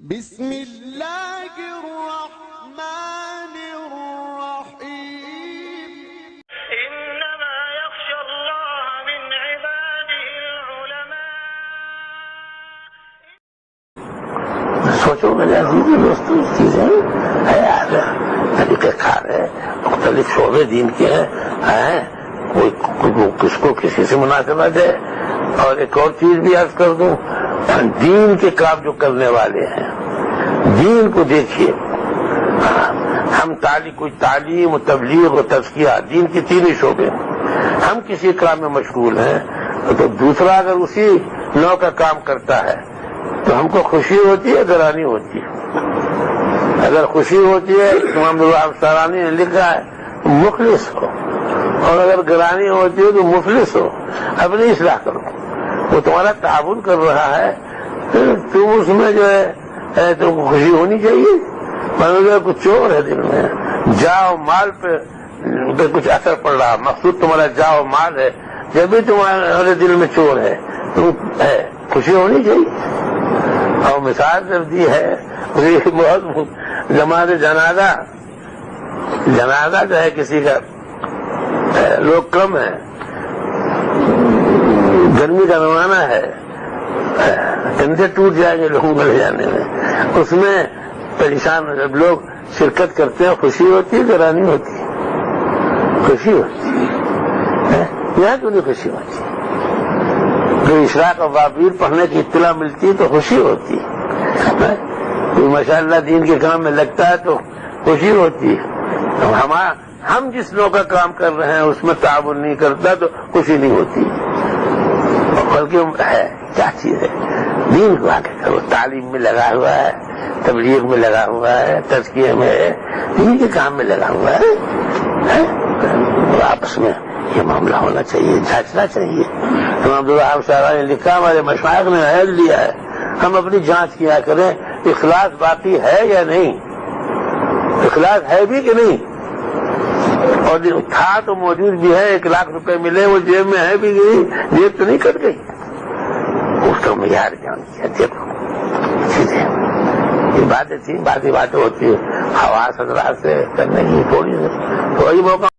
بسم اللہ الرحمن الرحیم انما یخشی اللہ من عباده العلماء. سوچو میرے عزیز دوستوں، چیزیں ہے، طریقہ کار ہے، مختلف شعبے دین کے ہیں، کوئی کس کو کسی سے مناسبت ہے. اور ایک اور چیز بھی عرض کر دوں، دین کے کام جو کرنے والے ہیں، دین کو دیکھیے. ہم کوئی تعلیم و تبلیغ و تزکیہ، دین کے تین ہی شعبے، ہم کسی کام میں مشغول ہیں تو دوسرا اگر اسی نوع کا کام کرتا ہے تو ہم کو خوشی ہوتی ہے، گرانی ہوتی ہے. اگر خوشی ہوتی ہے، امام سارانی نے لکھا ہے مخلص ہو، اور اگر گرانی ہوتی ہے تو مفلس ہو. اپنی اصلاح کرو، وہ تمہارا تعاون کر رہا ہے، تم اس میں جو ہے تم کو خوشی ہونی چاہیے. مگر کچھ چور ہے دل میں، جاؤ مال پہ کچھ اثر پڑ رہا، مقصود تمہارا جاؤ مال ہے، جب بھی تمہارے دل میں چور ہے تو خوشی ہونی چاہیے. اور مثال جب دی ہے بہت جماعت جنازہ جو ہے کسی کا، لوگ کم ہیں، گرمی کا زمانہ ہے، کندھے ٹوٹ جائیں گے لوگوں کو لے جانے میں. اس میں پریشان جب لوگ شرکت کرتے ہیں، خوشی ہوتی ہے، گرانی ہوتی ہے؟ خوشی ہوتی ہے. یہاں کیوں نہیں خوشی ہوتی؟ جو اشراق و بابیر پڑھنے کی اطلاع ملتی ہے تو خوشی ہوتی ہے. کوئی ماشاءاللہ دین کے کام میں لگتا ہے تو خوشی ہوتی ہے. ہم جس نوع کا کام کر رہے ہیں اس میں تعاون نہیں کرتا تو خوشی نہیں ہوتی. بلکہ ہے کیا چیز ہے، دین کو آگے کرو، تعلیم میں لگا ہوا ہے، تبلیغ میں لگا ہوا ہے، تزکیے میں ہے، دین کے کام میں لگا ہوا ہے. آپس میں یہ معاملہ ہونا چاہیے، جانچنا چاہیے. امام عبدالوہاب شعرانی نے لکھا، ہمارے مشائخ نے عہد لیا ہے ہم اپنی جانچ کیا کریں اخلاص باقی ہے یا نہیں، اخلاص ہے بھی کہ نہیں. اور تھا تو موجود بھی ہے، 1,00,000 روپے ملے، وہ جیب میں ہے بھی گئی، جیب تو نہیں کٹ گئی. اس کا معیار جان کیا دیکھو چیزیں، یہ باتیں تھیں، باقی باتیں ہوتی ہیں حواس حضرات سے کرنے کی تھوڑی موقع